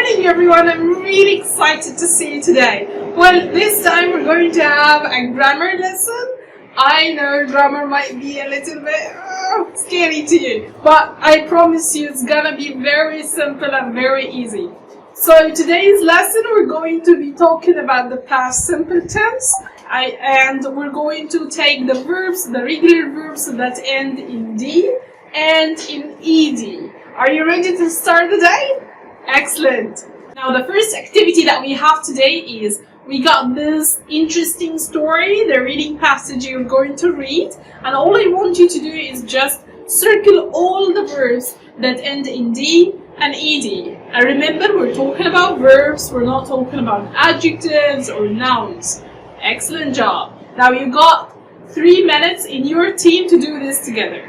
morning, everyone. I'm really excited to see you today. Well, this time we're going to have a grammar lesson. I know grammar might be a little bit scary to you, but I promise you it's gonna be very simple and very easy. So today's lesson we're going to be talking about the past simple tense, and we're going to take the verbs, the regular verbs that end in D and in ED. Are you ready to start the day? Excellent! Now the first activity that we have today is we got this interesting story, the reading passage you're going to read, and all I want you to do is just circle all the verbs that end in D and ED. And remember, we're talking about verbs, we're not talking about adjectives or nouns. Excellent job. Now you got 3 minutes in your team to do this together.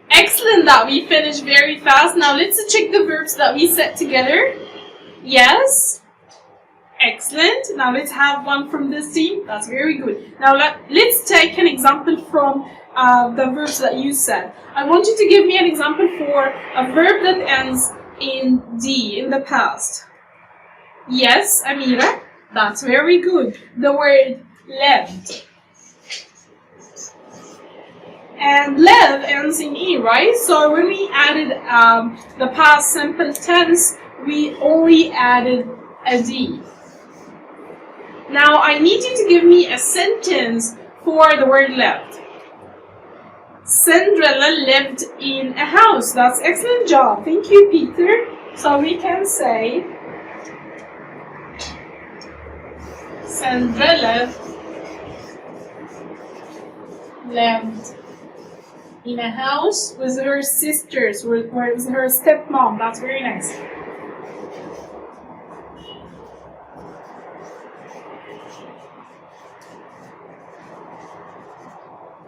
Excellent that we finished very fast. Now let's check the verbs that we set together. Yes. Excellent. Now let's have one from this team. That's very good. Now let's take an example from the verbs that you said. I want you to give me an example for a verb that ends in D, in the past. Yes, Amira. That's very good. The word left. And live ends in E, right? So when we added the past simple tense, we only added a D. Now I need you to give me a sentence for the word lived. Cinderella lived in a house. That's excellent job. Thank you, Peter. So we can say Cinderella lived in a house with her sisters, with her stepmom. That's very nice.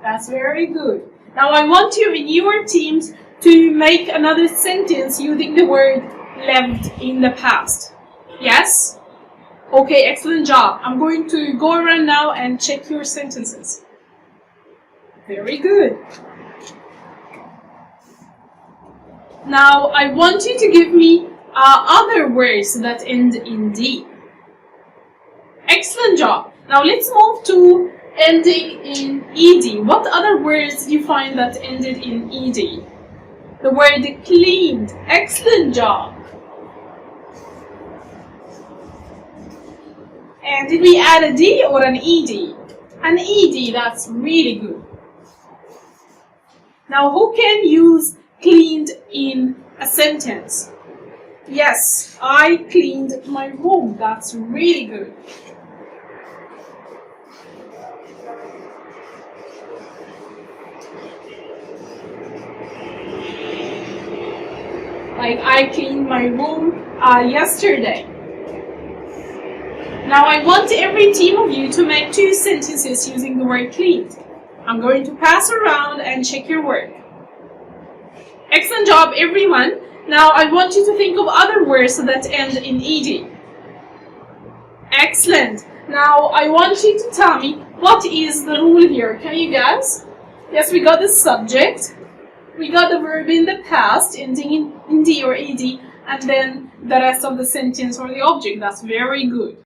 That's very good. Now I want you in your teams to make another sentence using the word lived in the past. Yes? Okay, excellent job. I'm going to go around now and check your sentences. Very good. Now, I want you to give me other words that end in D. Excellent job. Now, let's move to ending in ED. What other words do you find that ended in ED? The word cleaned. Excellent job. And did we add a D or an ED? An ED, that's really good. Now, who can use cleaned in a sentence? Yes, I cleaned my room. That's really good. Like I cleaned my room yesterday. Now I want every team of you to make 2 sentences using the word cleaned. I'm going to pass around and check your work. Excellent job, everyone. Now I want you to think of other words that end in ED. Excellent. Now I want you to tell me what is the rule here. Can you guess? Yes, we got the subject. We got the verb in the past ending in D or ED, and then the rest of the sentence or the object. That's very good.